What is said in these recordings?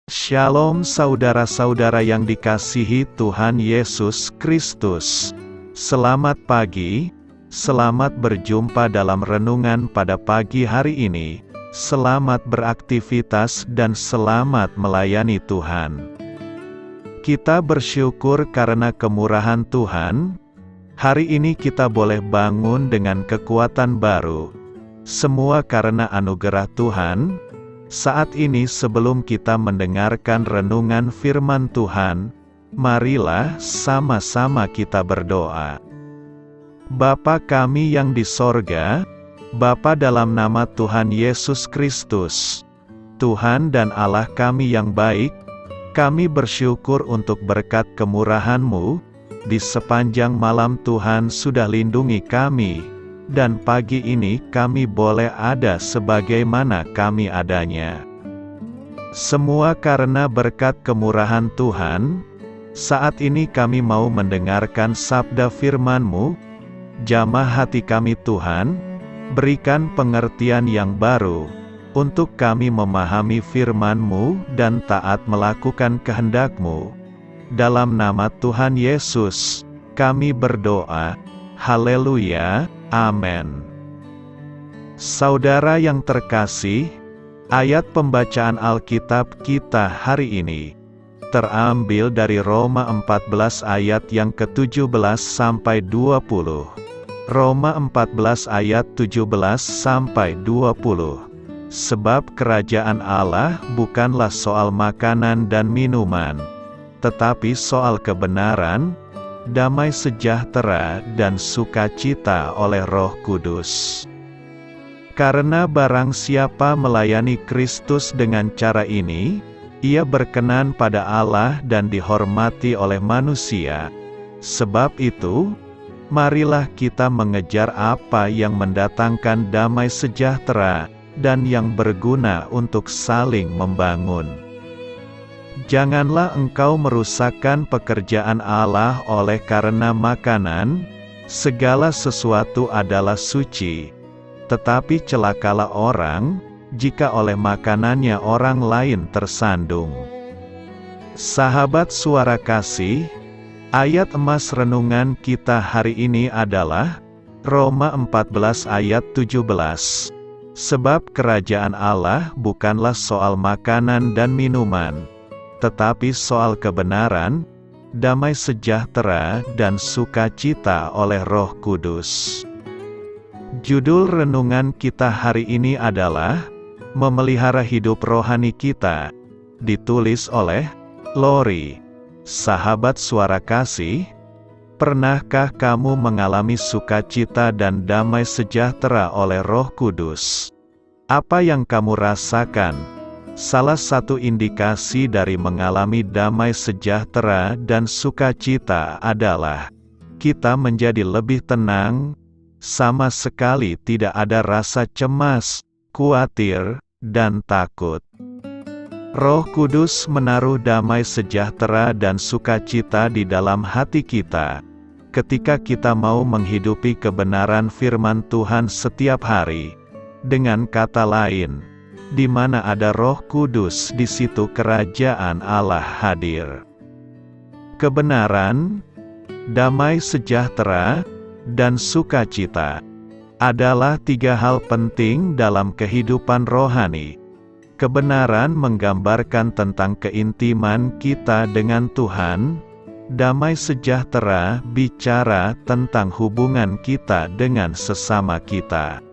Shalom saudara-saudara yang dikasihi Tuhan Yesus Kristus. Selamat pagi, selamat berjumpa dalam renungan pada pagi hari ini. Selamat beraktivitas dan selamat melayani Tuhan. Kita bersyukur karena kemurahan Tuhan. Hari ini kita boleh bangun dengan kekuatan baru. Semua karena anugerah Tuhan. Saat ini sebelum kita mendengarkan renungan firman Tuhan, marilah sama-sama kita berdoa. Bapa kami yang di sorga, Bapa dalam nama Tuhan Yesus Kristus, Tuhan dan Allah kami yang baik, kami bersyukur untuk berkat kemurahan-Mu, di sepanjang malam Tuhan sudah lindungi kami. Dan pagi ini kami boleh ada sebagaimana kami adanya. Semua karena berkat kemurahan Tuhan. Saat ini kami mau mendengarkan sabda firman-Mu. Jamah hati kami Tuhan, berikan pengertian yang baru, untuk kami memahami firman-Mu dan taat melakukan kehendak-Mu. Dalam nama Tuhan Yesus, kami berdoa. Haleluya. Amin. Saudara yang terkasih, ayat pembacaan Alkitab kita hari ini terambil dari Roma 14 ayat yang ke-17 sampai 20. Roma 14 ayat 17 sampai 20. Sebab kerajaan Allah bukanlah soal makanan dan minuman, tetapi soal kebenaran, damai sejahtera dan sukacita oleh Roh Kudus. Karena barang siapa melayani Kristus dengan cara ini, ia berkenan pada Allah dan dihormati oleh manusia. Sebab itu, marilah kita mengejar apa yang mendatangkan damai sejahtera dan yang berguna untuk saling membangun. Janganlah engkau merusakkan pekerjaan Allah oleh karena makanan. Segala sesuatu adalah suci. Tetapi celakalah orang, jika oleh makanannya orang lain tersandung. Sahabat suara kasih, ayat emas renungan kita hari ini adalah Roma 14 ayat 17. Sebab kerajaan Allah bukanlah soal makanan dan minuman, tetapi soal kebenaran, damai sejahtera dan sukacita oleh Roh Kudus. Judul renungan kita hari ini adalah Memelihara Hidup Rohani Kita, ditulis oleh Lori. Sahabat suara kasih, pernahkah kamu mengalami sukacita dan damai sejahtera oleh Roh Kudus? Apa yang kamu rasakan? Salah satu indikasi dari mengalami damai sejahtera dan sukacita adalah kita menjadi lebih tenang, sama sekali tidak ada rasa cemas, khawatir, dan takut. Roh Kudus menaruh damai sejahtera dan sukacita di dalam hati kita, ketika kita mau menghidupi kebenaran firman Tuhan setiap hari. Dengan kata lain, di mana ada Roh Kudus, di situ kerajaan Allah hadir. Kebenaran, damai sejahtera, dan sukacita adalah tiga hal penting dalam kehidupan rohani. Kebenaran menggambarkan tentang keintiman kita dengan Tuhan. Damai sejahtera bicara tentang hubungan kita dengan sesama kita.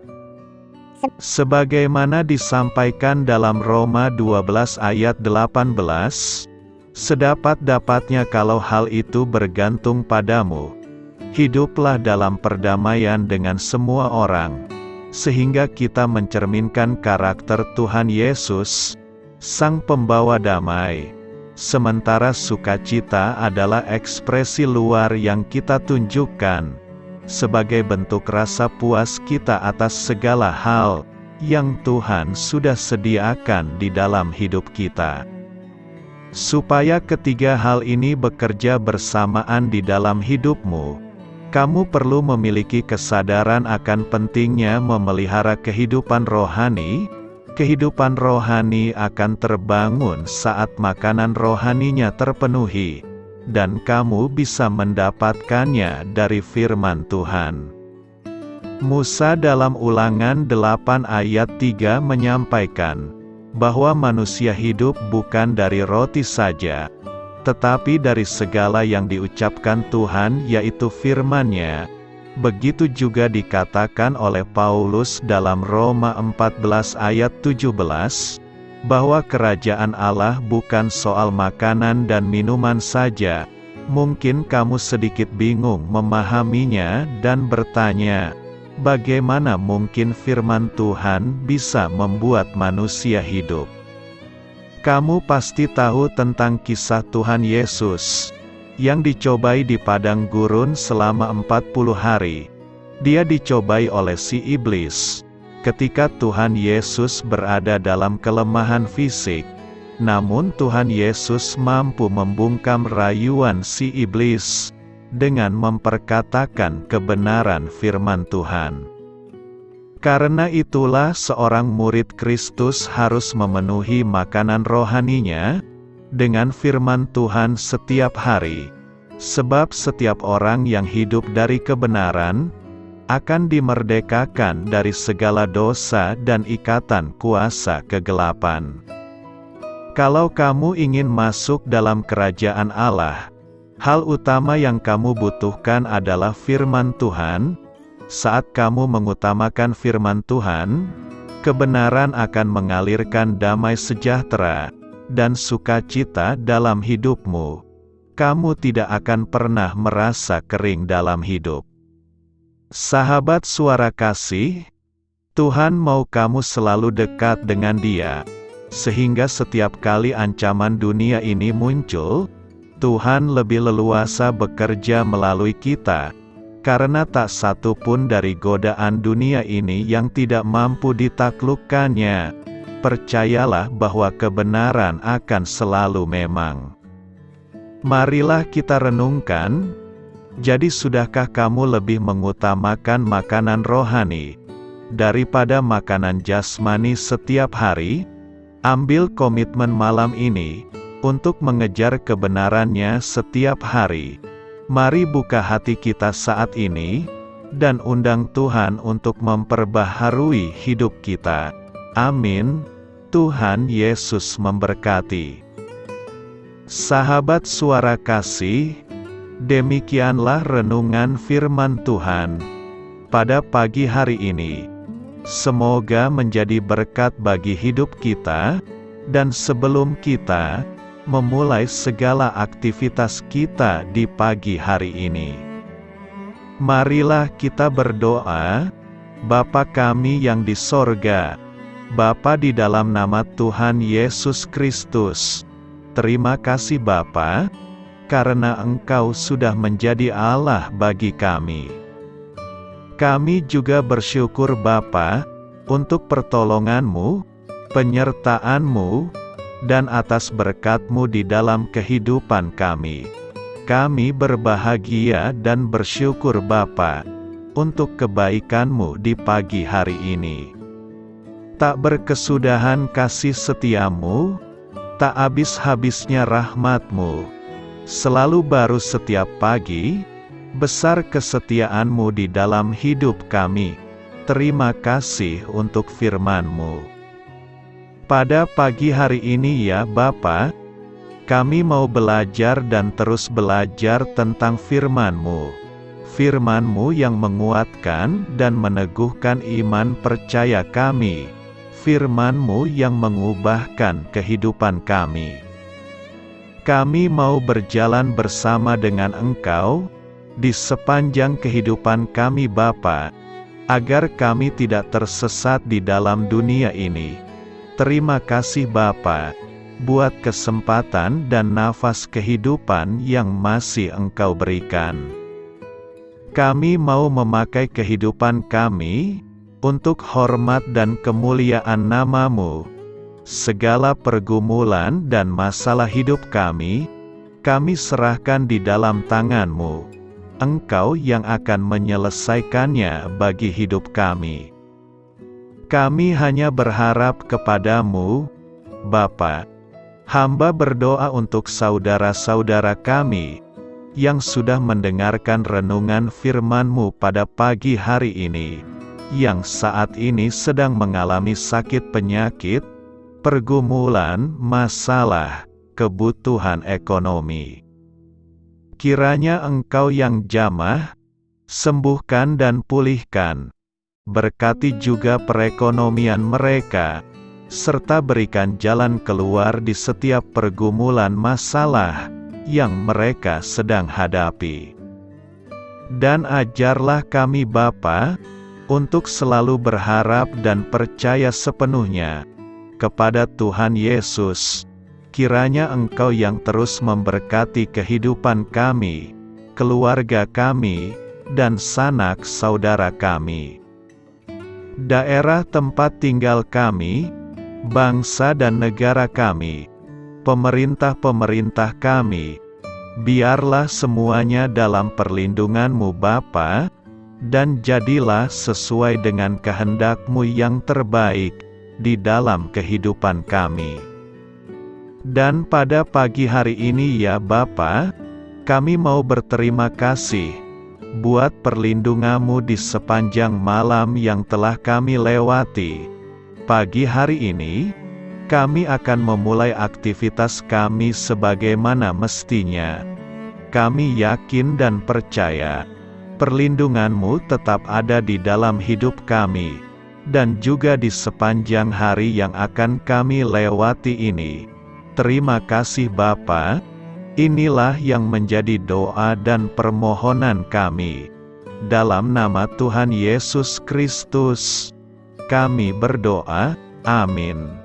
Sebagaimana disampaikan dalam Roma 12 ayat 18, sedapat-dapatnya kalau hal itu bergantung padamu, hiduplah dalam perdamaian dengan semua orang, sehingga kita mencerminkan karakter Tuhan Yesus, Sang Pembawa Damai. Sementara sukacita adalah ekspresi luar yang kita tunjukkan, sebagai bentuk rasa puas kita atas segala hal yang Tuhan sudah sediakan di dalam hidup kita. Supaya ketiga hal ini bekerja bersamaan di dalam hidupmu, kamu perlu memiliki kesadaran akan pentingnya memelihara kehidupan rohani, Kehidupan rohani akan terbangun saat makanan rohaninya terpenuhi, dan kamu bisa mendapatkannya dari firman Tuhan. Musa dalam Ulangan 8 ayat 3 menyampaikan bahwa manusia hidup bukan dari roti saja, tetapi dari segala yang diucapkan Tuhan, yaitu firman-Nya. Begitu juga dikatakan oleh Paulus dalam Roma 14 ayat 17, bahwa kerajaan Allah bukan soal makanan dan minuman saja. Mungkin kamu sedikit bingung memahaminya dan bertanya, bagaimana mungkin firman Tuhan bisa membuat manusia hidup? Kamu pasti tahu tentang kisah Tuhan Yesus yang dicobai di padang gurun selama 40 hari. Dia dicobai oleh si iblis. Ketika Tuhan Yesus berada dalam kelemahan fisik, namun Tuhan Yesus mampu membungkam rayuan si iblis dengan memperkatakan kebenaran firman Tuhan. Karena itulah seorang murid Kristus harus memenuhi makanan rohaninya dengan firman Tuhan setiap hari, sebab setiap orang yang hidup dari kebenaran akan dimerdekakan dari segala dosa dan ikatan kuasa kegelapan. Kalau kamu ingin masuk dalam kerajaan Allah, hal utama yang kamu butuhkan adalah firman Tuhan. Saat kamu mengutamakan firman Tuhan, kebenaran akan mengalirkan damai sejahtera dan sukacita dalam hidupmu. Kamu tidak akan pernah merasa kering dalam hidup. Sahabat Suara Kasih, Tuhan mau kamu selalu dekat dengan Dia, sehingga setiap kali ancaman dunia ini muncul, Tuhan lebih leluasa bekerja melalui kita, karena tak satu pun dari godaan dunia ini yang tidak mampu ditaklukkannya. Percayalah bahwa kebenaran akan selalu memang. Marilah kita renungkan, jadi sudahkah kamu lebih mengutamakan makanan rohani daripada makanan jasmani setiap hari? Ambil komitmen malam ini untuk mengejar kebenarannya setiap hari. Mari buka hati kita saat ini dan undang Tuhan untuk memperbaharui hidup kita. Amin. Tuhan Yesus memberkati. Sahabat Suara Kasih, demikianlah renungan firman Tuhan pada pagi hari ini. Semoga menjadi berkat bagi hidup kita, dan sebelum kita memulai segala aktivitas kita di pagi hari ini, marilah kita berdoa. Bapa kami yang di sorga, Bapa, di dalam nama Tuhan Yesus Kristus, terima kasih Bapa, karena Engkau sudah menjadi Allah bagi kami. Kami juga bersyukur Bapa, untuk pertolongan-Mu, penyertaan-Mu, dan atas berkat-Mu di dalam kehidupan kami. Kami berbahagia dan bersyukur Bapa, untuk kebaikan-Mu di pagi hari ini. Tak berkesudahan kasih setia-Mu, tak habis-habisnya rahmat-Mu, selalu baru setiap pagi, besar kesetiaan-Mu di dalam hidup kami. Terima kasih untuk firman-Mu. Pada pagi hari ini ya Bapa, kami mau belajar dan terus belajar tentang firman-Mu. Firman-Mu yang menguatkan dan meneguhkan iman percaya kami. Firman-Mu yang mengubahkan kehidupan kami. Kami mau berjalan bersama dengan Engkau di sepanjang kehidupan kami Bapa, agar kami tidak tersesat di dalam dunia ini. Terima kasih Bapa, buat kesempatan dan nafas kehidupan yang masih Engkau berikan. Kami mau memakai kehidupan kami untuk hormat dan kemuliaan nama-Mu. Segala pergumulan dan masalah hidup kami serahkan di dalam tangan-Mu. Engkau yang akan menyelesaikannya bagi hidup kami. Kami hanya berharap kepadamu, Bapa. Hamba berdoa untuk saudara-saudara kami, yang sudah mendengarkan renungan firman-Mu pada pagi hari ini, yang saat ini sedang mengalami sakit penyakit, pergumulan, masalah, kebutuhan ekonomi. Kiranya Engkau yang jamah, sembuhkan dan pulihkan. Berkati juga perekonomian mereka, serta berikan jalan keluar di setiap pergumulan masalah yang mereka sedang hadapi. Dan ajarlah kami Bapa, untuk selalu berharap dan percaya sepenuhnya kepada Tuhan Yesus. Kiranya Engkau yang terus memberkati kehidupan kami, keluarga kami, dan sanak saudara kami. Daerah tempat tinggal kami, bangsa dan negara kami, pemerintah-pemerintah kami, biarlah semuanya dalam perlindungan-Mu Bapa, dan jadilah sesuai dengan kehendak-Mu yang terbaik di dalam kehidupan kami. Dan pada pagi hari ini ya Bapa, kami mau berterima kasih buat perlindungan-Mu di sepanjang malam yang telah kami lewati. Pagi hari ini, kami akan memulai aktivitas kami sebagaimana mestinya. Kami yakin dan percaya, perlindungan-Mu tetap ada di dalam hidup kami, dan juga di sepanjang hari yang akan kami lewati ini. Terima kasih Bapa, inilah yang menjadi doa dan permohonan kami. Dalam nama Tuhan Yesus Kristus, kami berdoa, amin.